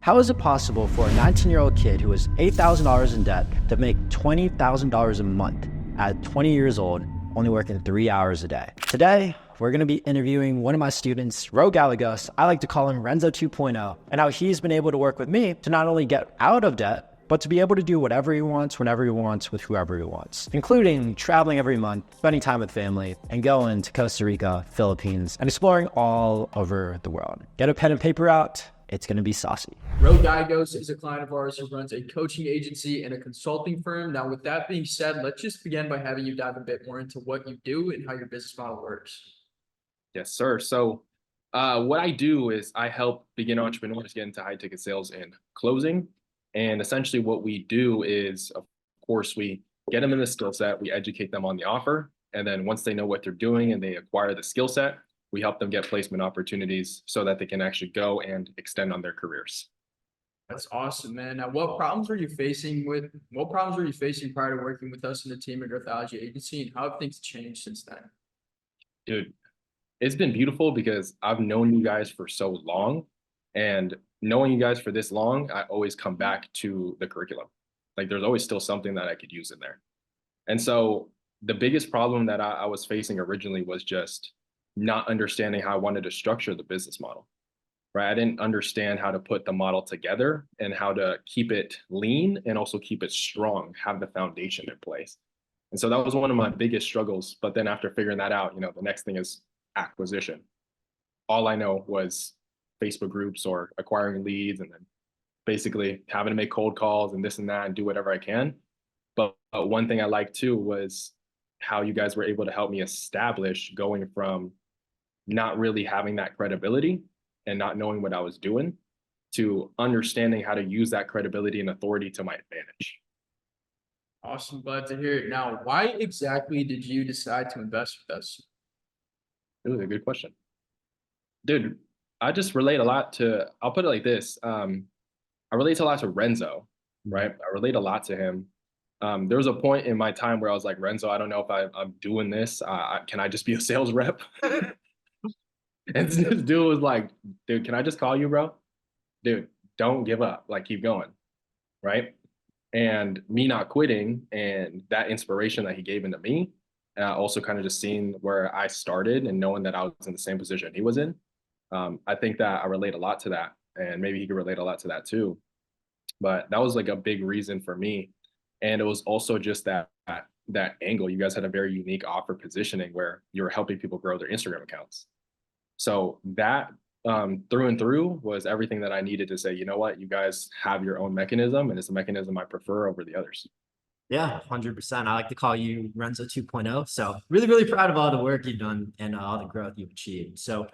How is it possible for a 19-year-old kid who is $8,000 in debt to make $20,000 a month at 20 years old, only working 3 hours a day? Today, we're going to be interviewing one of my students, Gallegos. I like to call him Renzo 2.0, and how he's been able to work with me to not only get out of debt, but to be able to do whatever he wants, whenever he wants, with whoever he wants, including traveling every month, spending time with family, and going to Costa Rica, Philippines, and exploring all over the world. Get a pen and paper out. It's going to be saucy. Gallegos is a client of ours who runs a coaching agency and a consulting firm. Now, with that being said, let's just begin by having you dive a bit more into what you do and how your business model works. Yes, sir. So what I do is I help beginner entrepreneurs get into high ticket sales and closing. And essentially what we do is, of course, we get them in the skill set, we educate them on the offer. And then once they know what they're doing and they acquire the skill set, we help them get placement opportunities so that they can actually go and extend on their careers. That's awesome, man. Now, what problems were you facing prior to working with us in the team at Growthology Agency, and how have things changed since then? Dude, it's been beautiful because I've known you guys for so long, and knowing you guys for this long, I always come back to the curriculum. Like there's always still something that I could use in there. And so the biggest problem that I was facing originally was just not understanding how I wanted to structure the business model, right? I didn't understand how to put the model together and how to keep it lean and also keep it strong, have the foundation in place. And so that was one of my biggest struggles. But then after figuring that out, the next thing is acquisition. All I know was Facebook groups or acquiring leads and then basically having to make cold calls and this and that and do whatever I can. But one thing I liked too was how you guys were able to help me establish going from not really having that credibility and not knowing what I was doing to understanding how to use that credibility and authority to my advantage. Awesome. Glad to hear it. Now, why exactly did you decide to invest with us? It was a good question. Dude, I just relate a lot to, I'll put it like this. I relate a lot to Renzo, right? I relate a lot to him. There was a point in my time where I was like, Renzo, I don't know if I'm doing this. Can I just be a sales rep? And this dude was like, dude, can I just call you, bro? Dude, don't give up. Like, keep going, right? And me not quitting and that inspiration that he gave into me, also kind of just seeing where I started and knowing that I was in the same position he was in. I think that I relate a lot to that, and maybe he could relate a lot to that too. But that was like a big reason for me. And it was also just that angle. You guys had a very unique offer positioning where you were helping people grow their Instagram accounts. So that through and through was everything that I needed to say, you know what, you guys have your own mechanism, and it's a mechanism I prefer over the others. Yeah, 100%. I like to call you Renzo 2.0. So really, really proud of all the work you've done and all the growth you've achieved. So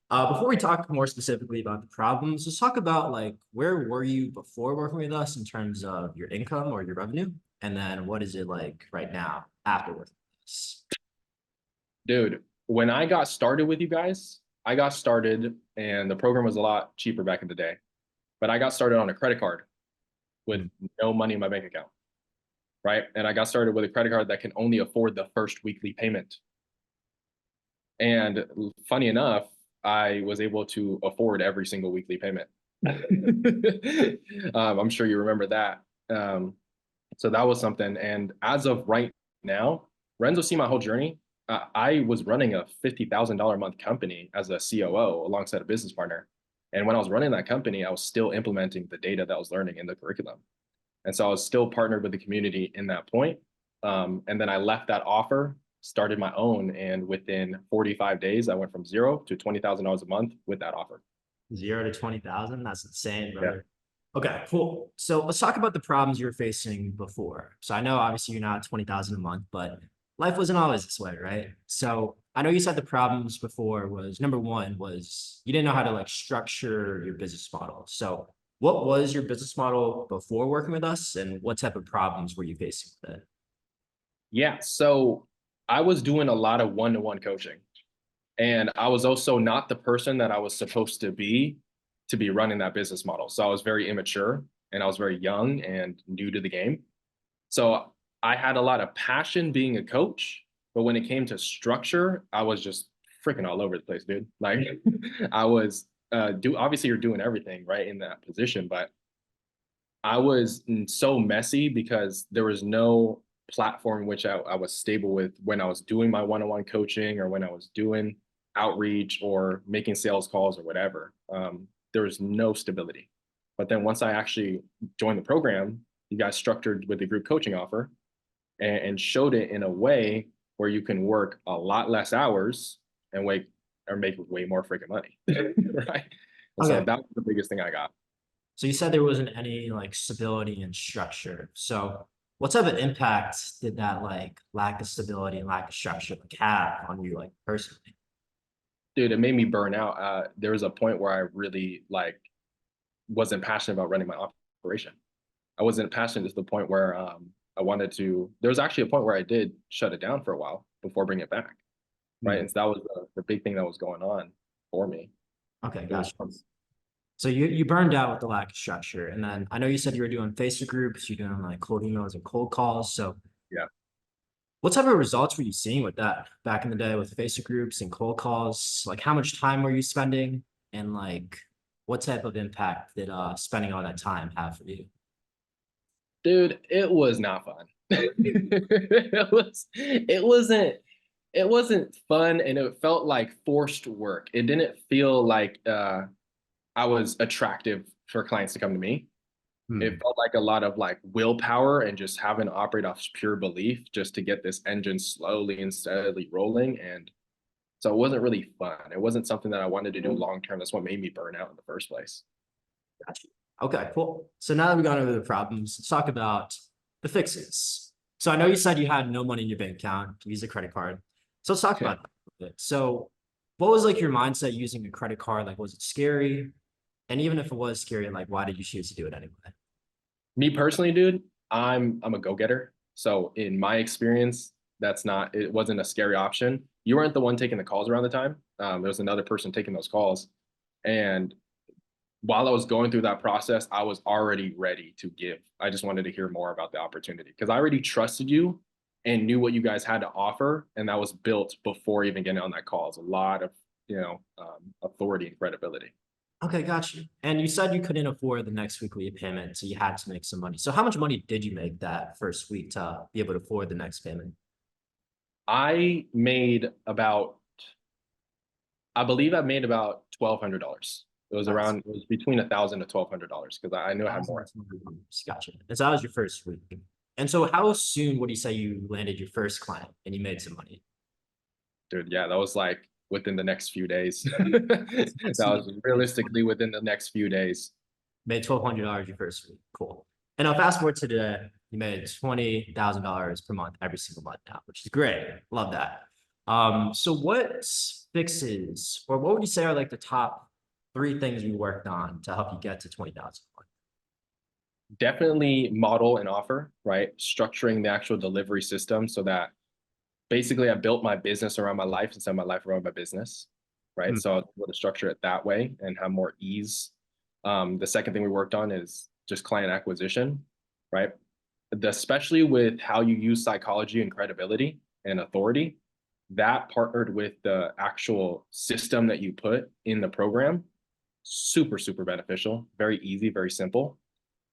before we talk more specifically about the problems, let's talk about like where were you before working with us in terms of your income or your revenue? And then what is it like right now after working with us? Dude, when I got started with you guys, I got started and the program was a lot cheaper back in the day, but I got started on a credit card with no money in my bank account, right? And I got started with a credit card that can only afford the first weekly payment. And funny enough, I was able to afford every single weekly payment. I'm sure you remember that. So that was something. And as of right now, Renzo see my whole journey. I was running a $50,000 a month company as a COO alongside a business partner. And when I was running that company, I was still implementing the data that I was learning in the curriculum. And so I was still partnered with the community in that point. And then I left that offer, started my own, and within 45 days, I went from zero to $20,000 a month with that offer. 0 to 20,000. That's insane, brother. Yeah. Okay, cool. So let's talk about the problems you were facing before. So I know obviously you're not 20,000 a month, but life wasn't always this way, right? So I know you said the problems before was number one was you didn't know how to like structure your business model. So what was your business model before working with us, and what type of problems were you facing with it? Yeah, so I was doing a lot of one-to-one coaching, and I was also not the person that I was supposed to be running that business model. So I was very immature and I was very young and new to the game. So I had a lot of passion being a coach, but when it came to structure, I was just freaking all over the place, dude. Like I was obviously you're doing everything right in that position, but I was so messy because there was no platform which I was stable with when I was doing my one-on-one coaching or when I was doing outreach or making sales calls or whatever. There was no stability. But then once I actually joined the program, you guys structured with the group coaching offer and showed it in a way where you can work a lot less hours and make way more freaking money. Right. And so Okay. that was the biggest thing I got. So you said there wasn't any like stability and structure. So what type of impact did that like lack of stability and lack of structure like have on you like personally? Dude, it made me burn out. There was a point where I really like wasn't passionate about running my operation. I wasn't passionate to the point where I wanted to. There was actually a point where I did shut it down for a while before bringing it back, right? And so that was the big thing that was going on for me. Okay, It was gotcha. So you burned out with the lack of structure. And then I know you said you were doing Facebook groups, you're doing like cold emails and cold calls. So yeah. what type of results were you seeing with that back in the day with Facebook groups and cold calls? Like how much time were you spending? And like what type of impact did spending all that time have for you? Dude, it was not fun. It wasn't fun, and it felt like forced work. It didn't feel like I was attractive for clients to come to me. It felt like a lot of like willpower and just having to operate off pure belief just to get this engine slowly and steadily rolling. And so it wasn't really fun. It wasn't something that I wanted to do long term. That's what made me burn out in the first place. Gotcha. Okay, cool. So now that we've gone over the problems, let's talk about the fixes. So I know you said you had no money in your bank account, you use a credit card. So let's talk about that a bit. So what was like your mindset using a credit card? Like, was it scary? And even if it was scary, like, why did you choose to do it anyway? Me personally, dude, I'm a go-getter. So in my experience, it wasn't a scary option. You weren't the one taking the calls around the time. There was another person taking those calls. And while I was going through that process, I was already ready to give. I just wanted to hear more about the opportunity because I already trusted you and knew what you guys had to offer. And that was built before even getting on that call. It's a lot of, authority and credibility. Okay, got you. And you said you couldn't afford the next weekly payment, so you had to make some money. So how much money did you make that first week to be able to afford the next payment? I believe I made about $1,200. It was between $1,000 to $1,200 because I knew I had more. Gotcha. And so that was your first week. And so how soon would you say you landed your first client and you made some money? Dude, yeah, that was like within the next few days. That was realistically within the next few days. Made $1,200 your first week. Cool. And now fast forward to today, you made $20,000 per month every single month now, which is great. Love that. So what fixes, or what would you say are like the top 3 things you worked on to help you get to 20,000? Definitely model and offer, right? Structuring the actual delivery system so that basically I built my business around my life instead of my life around my business, right? So I was able to structure it that way and have more ease. The second thing we worked on is just client acquisition, right? Especially with how you use psychology and credibility and authority, that partnered with the actual system that you put in the program, super, super beneficial, very easy, very simple.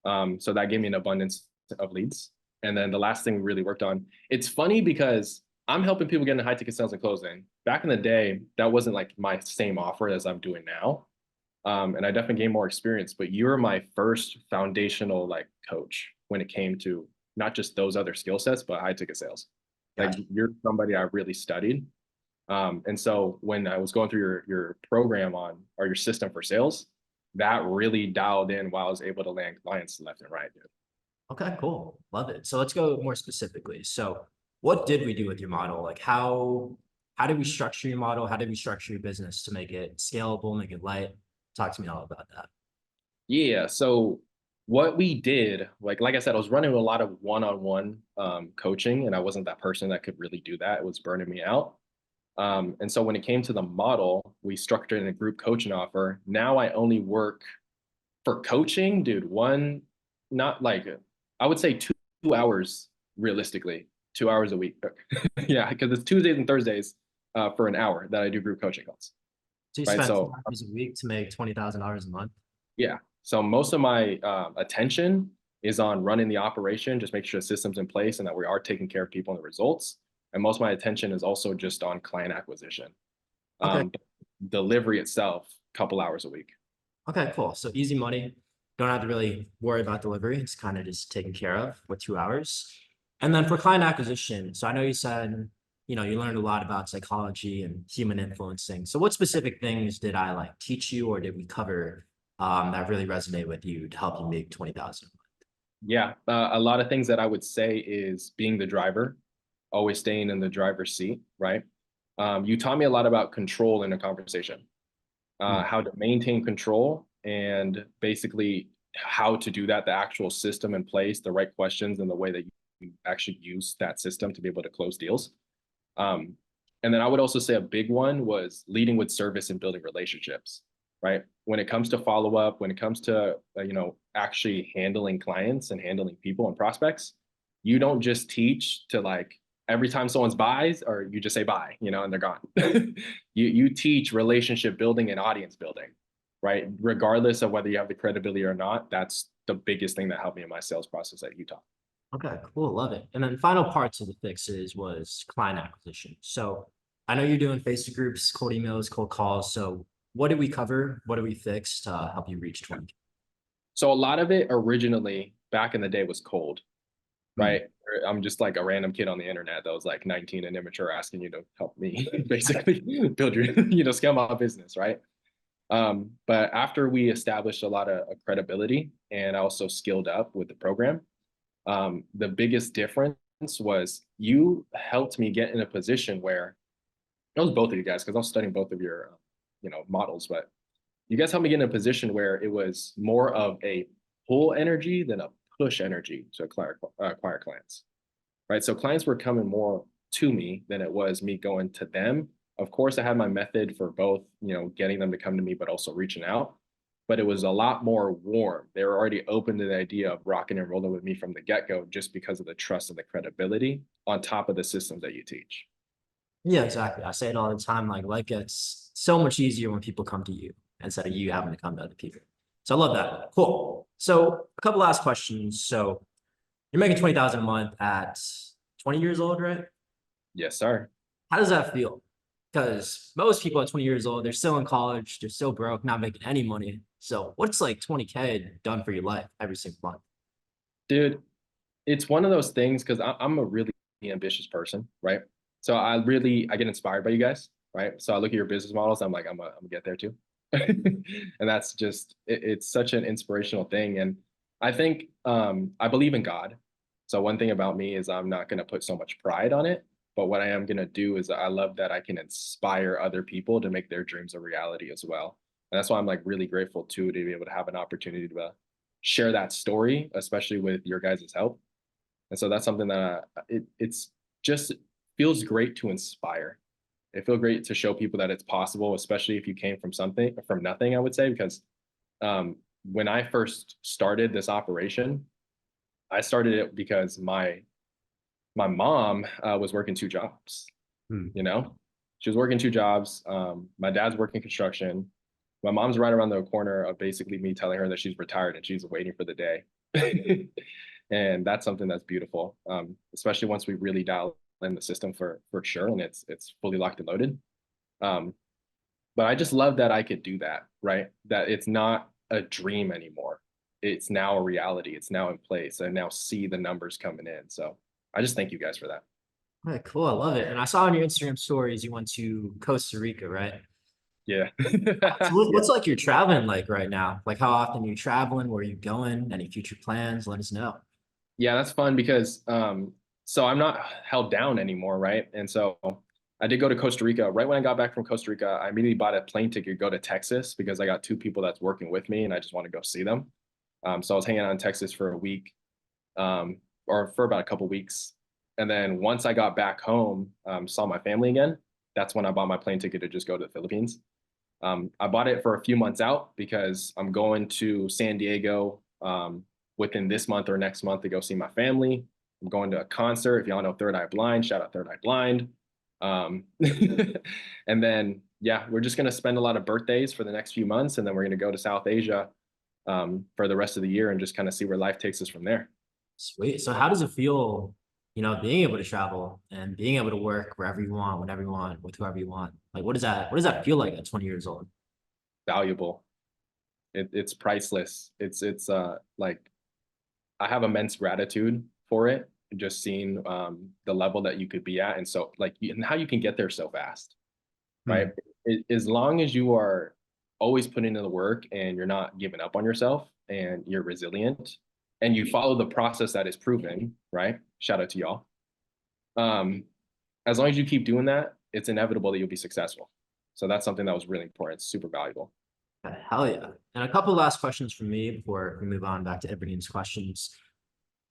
So that gave me an abundance of leads. And then the last thing we really worked on, it's funny because I'm helping people get into high ticket sales and closing. Back in the day, that wasn't like my same offer as I'm doing now. And I definitely gained more experience, but you're my first foundational like coach when it came to not just those other skill sets, but high ticket sales. Gotcha. Like you're somebody I really studied. And so when I was going through your program or your system for sales, that really dialed in while I was able to land clients left and right, dude. Okay, cool. Love it. So let's go more specifically. So what did we do with your model? Like how did we structure your model? How did we structure your business to make it scalable, make it light? Talk to me all about that. Yeah. So what we did, like I said, I was running a lot of one-on-one coaching, and I wasn't that person that could really do that. It was burning me out. And so when it came to the model, we structured in a group coaching offer. Now I only work for coaching, dude. Not like I would say 2 hours realistically, 2 hours a week. Yeah, because it's Tuesdays and Thursdays for an hour that I do group coaching calls. So you right? spend So 2 hours a week to make $20,000 a month. yeah, so most of my attention is on running the operation, just make sure the system's in place and that we are taking care of people and the results. And most of my attention is also just on client acquisition. Okay. Delivery itself, couple hours a week. Okay, cool. So easy money. Don't have to really worry about delivery. It's kind of just taken care of with 2 hours. And then for client acquisition, so I know you said, you learned a lot about psychology and human influencing. So what specific things did I like teach you or did we cover that really resonate with you to help you make 20,000? Yeah, a lot of things that I would say is being the driver, always staying in the driver's seat, right? You taught me a lot about control in a conversation, how to maintain control and basically how to do that, the actual system in place, the right questions and the way that you actually use that system to be able to close deals. And then I would also say a big one was leading with service and building relationships, right? When it comes to follow up, when it comes to, actually handling clients and handling people and prospects, you don't just teach to like every time someone's buys or you just say bye, and they're gone. you teach relationship building and audience building, right? Regardless of whether you have the credibility or not, that's the biggest thing that helped me in my sales process at Utah. Okay, cool. Love it. And then final parts of the fixes was client acquisition. So I know you're doing Facebook groups, cold emails, cold calls. So what did we cover? What did we fix to help you reach 20? So a lot of it originally back in the day was cold, right? I'm just like a random kid on the internet that was like 19 and immature asking you to help me basically build your, scale my business, right? But after we established a lot of credibility and also skilled up with the program, the biggest difference was you helped me get in a position where it was both of you guys because I was studying both of your, models, but you guys helped me get in a position where it was more of a pull energy than a push energy to acquire clients, right? So clients were coming more to me than it was me going to them. Of course, I had my method for both, getting them to come to me, but also reaching out. But it was a lot more warm. They were already open to the idea of rocking and rolling with me from the get-go just because of the trust and the credibility on top of the systems that you teach. Yeah, exactly. I say it all the time. Like life gets so much easier when people come to you instead of you having to come to other people. So I love that. Cool. So a couple last questions. So you're making 20,000 a month at 20 years old, right? Yes, sir. How does that feel? Because most people at 20 years old, they're still in college, they're still broke, not making any money. So what's like 20K done for your life every single month? Dude, it's one of those things because I'm a really ambitious person, right? So I get inspired by you guys, right? So I look at your business models, I'm like, I'm gonna get there too. And that's just, it's such an inspirational thing. And I think I believe in God. So one thing about me is I'm not gonna put so much pride on it. But what I am gonna do is I love that I can inspire other people to make their dreams a reality as well. And that's why I'm like really grateful too to be able to have an opportunity to share that story, especially with your guys' help. And so that's something that it's just feels great to inspire. It feels great to show people that it's possible, especially if you came from nothing, I would say, because when I first started this operation, I started it because my mom was working two jobs, she was working two jobs. My dad's working construction. My mom's right around the corner of basically me telling her that she's retired and she's waiting for the day. And that's something that's beautiful, especially once we really dial in the system for sure and it's fully locked and loaded. But I just love that I could do that, right? That it's not a dream anymore. It's now a reality. It's now in place. I now see the numbers coming in. So I just thank you guys for that. All right, cool. I love it. And I saw on your Instagram stories you went to Costa Rica, right? Yeah. So what's like your traveling like right now? Like how often are you traveling? Where are you going? Any future plans? Let us know. Yeah, that's fun because so I'm not held down anymore, right? And so I did go to Costa Rica. Right when I got back from Costa Rica, I immediately bought a plane ticket to go to Texas because I got two people that's working with me and I just want to go see them. So I was hanging out in Texas for a week, or for about a couple weeks. And then once I got back home, saw my family again, that's when I bought my plane ticket to just go to the Philippines. I bought it for a few months out because I'm going to San Diego within this month or next month to go see my family. I'm going to a concert. If y'all know Third Eye Blind, shout out Third Eye Blind. And then yeah, we're just gonna spend a lot of birthdays for the next few months, and then we're gonna go to South Asia for the rest of the year and just kind of see where life takes us from there. Sweet. So how does it feel, being able to travel and being able to work wherever you want, whenever you want, with whoever you want? Like, what does that feel like at 20 years old? Valuable. It's priceless. It's like I have immense gratitude for it. Just seeing the level that you could be at, and so like and how you can get there so fast, right? As long as you are always putting in the work and you're not giving up on yourself and you're resilient and you follow the process that is proven, right? Shout out to y'all. Um, as long as you keep doing that, it's inevitable that you'll be successful. So that's something that was really important. It's super valuable. Hell yeah. And a couple last questions from me before we move on back to everybody's questions.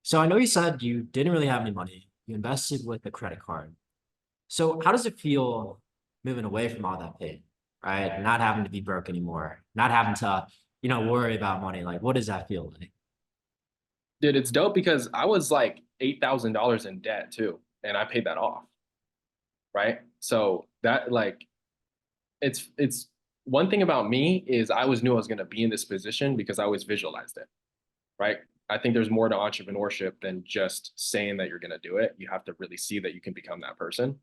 So I know you said you didn't really have any money. You invested with a credit card. So how does it feel moving away from all that pain, right? Not having to be broke anymore, not having to, worry about money. Like, what does that feel like? Dude, it's dope because I was like $8,000 in debt too, and I paid that off, right? So that like it's one thing about me is I always knew I was going to be in this position because I always visualized it, right? I think there's more to entrepreneurship than just saying that you're going to do it. You have to really see that you can become that person.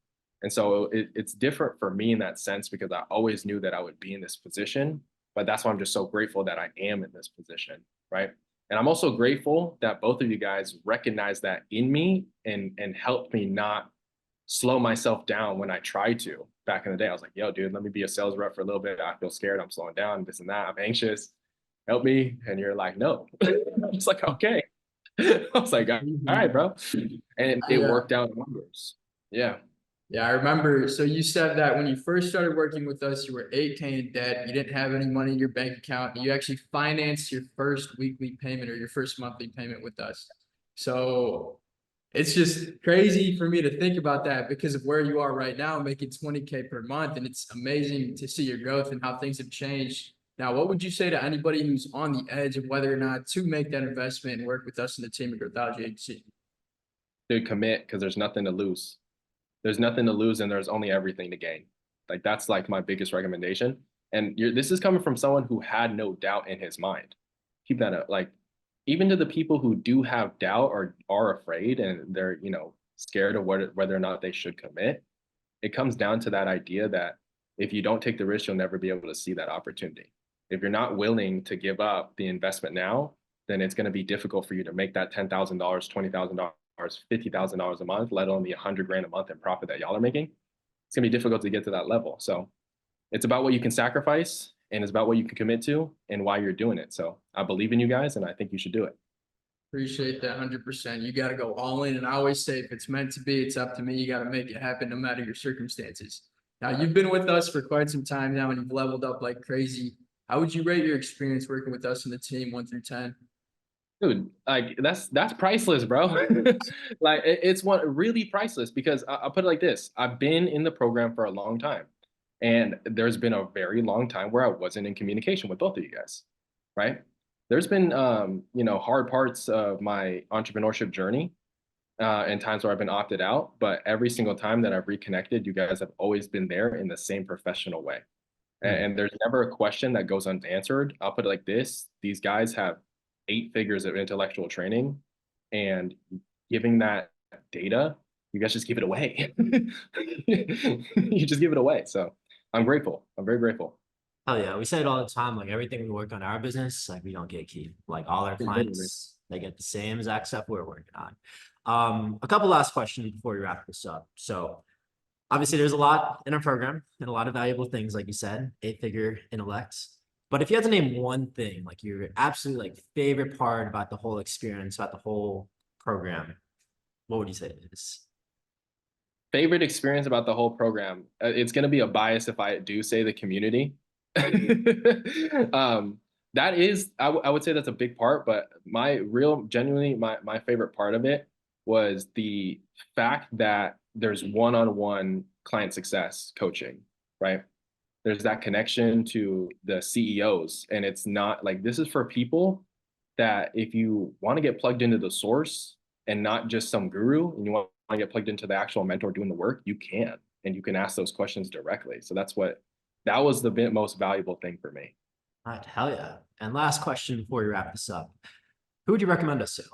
And so it's different for me in that sense because I always knew that I would be in this position. But that's why I'm just so grateful that I am in this position, right? And I'm also grateful that both of you guys recognize that in me and helped me not slow myself down when I tried to. Back in the day, I was like, yo, dude, let me be a sales rep for a little bit. I feel scared. I'm slowing down, this and that. I'm anxious. Help me. And you're like, no. I'm just like, okay. I was like, all right, bro. And it Yeah. worked out wonders. Yeah. Yeah, I remember. So you said that when you first started working with us, you were 8K in debt. You didn't have any money in your bank account. You actually financed your first weekly payment or your first monthly payment with us. So it's just crazy for me to think about that because of where you are right now, making 20K per month. And it's amazing to see your growth and how things have changed. Now, what would you say to anybody who's on the edge of whether or not to make that investment and work with us in the team at Growthology Agency? Dude, commit because there's nothing to lose. There's nothing to lose and there's only everything to gain. Like that's like my biggest recommendation. And this is coming from someone who had no doubt in his mind. Keep that up. Like even to the people who do have doubt or are afraid and they're, scared of whether or not they should commit, it comes down to that idea that if you don't take the risk, you'll never be able to see that opportunity. If you're not willing to give up the investment now, then it's going to be difficult for you to make that $10,000, $20,000, $50,000 a month, let alone the 100 grand a month in profit that y'all are making. It's gonna be difficult to get to that level. So it's about what you can sacrifice and it's about what you can commit to and why you're doing it. So I believe in you guys and I think you should do it. Appreciate that 100%. You got to go all in. And I always say, if it's meant to be, it's up to me. You got to make it happen no matter your circumstances. Now, you've been with us for quite some time now and you've leveled up like crazy. How would you rate your experience working with us and the team 1 through 10? Dude, like that's priceless, bro. Like it's one really priceless because I'll put it like this. I've been in the program for a long time. And there's been a very long time where I wasn't in communication with both of you guys, right? There's been hard parts of my entrepreneurship journey and times where I've been opted out, but every single time that I've reconnected, you guys have always been there in the same professional way. And there's never a question that goes unanswered. I'll put it like this. These guys have 8 figures of intellectual training and giving that data, you guys just give it away. You just give it away. So I'm grateful. I'm very grateful. Hell yeah. We say it all the time. Like everything we work on our business, like we don't get keep. Like all our clients, they get the same exact stuff we're working on. A couple last questions before we wrap this up. So obviously there's a lot in our program and a lot of valuable things, like you said, 8-figure intellect. But if you had to name one thing, like your absolute like favorite part about the whole experience, about the whole program, what would you say it is? Favorite experience about the whole program. It's going to be a bias if I do say the community. That is, I would say that's a big part, but genuinely, my favorite part of it was the fact that there's one-on-one client success coaching, right? There's that connection to the CEOs, and it's not like this is for people that if you want to get plugged into the source and not just some guru, and you want to get plugged into the actual mentor doing the work, you can, and you can ask those questions directly. So that's what that was the most valuable thing for me. All right, hell yeah. And last question before we wrap this up. Who would you recommend us to?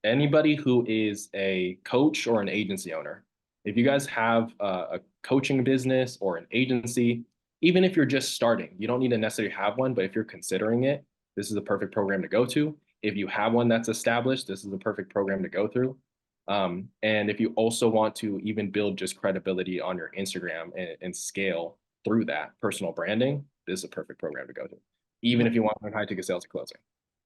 Anybody who is a coach or an agency owner. If you guys have a coaching business or an agency, even if you're just starting, you don't need to necessarily have one, but if you're considering it, this is the perfect program to go to. If you have one that's established, this is the perfect program to go through. And if you also want to even build just credibility on your Instagram and scale through that personal branding, this is a perfect program to go to. Even if you want to learn high ticket sales and closing.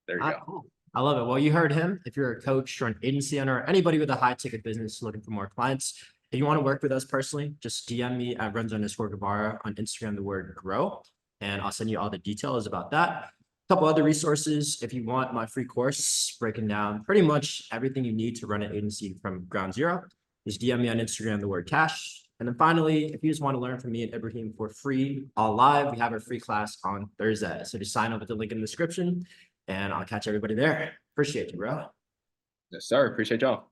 There you go. Cool. I love it. Well, you heard him. If you're a coach or an agency owner, or anybody with a high ticket business looking for more clients, if you want to work with us personally, just DM me at Renzo_Guevara on Instagram, the word grow, and I'll send you all the details about that. A couple other resources. If you want my free course breaking down pretty much everything you need to run an agency from ground zero, just DM me on Instagram, the word cash. And then finally, if you just want to learn from me and Ibrahim for free, all live, we have our free class on Thursday. So just sign up with the link in the description and I'll catch everybody there. Appreciate you, bro. Yes, sir. Appreciate y'all.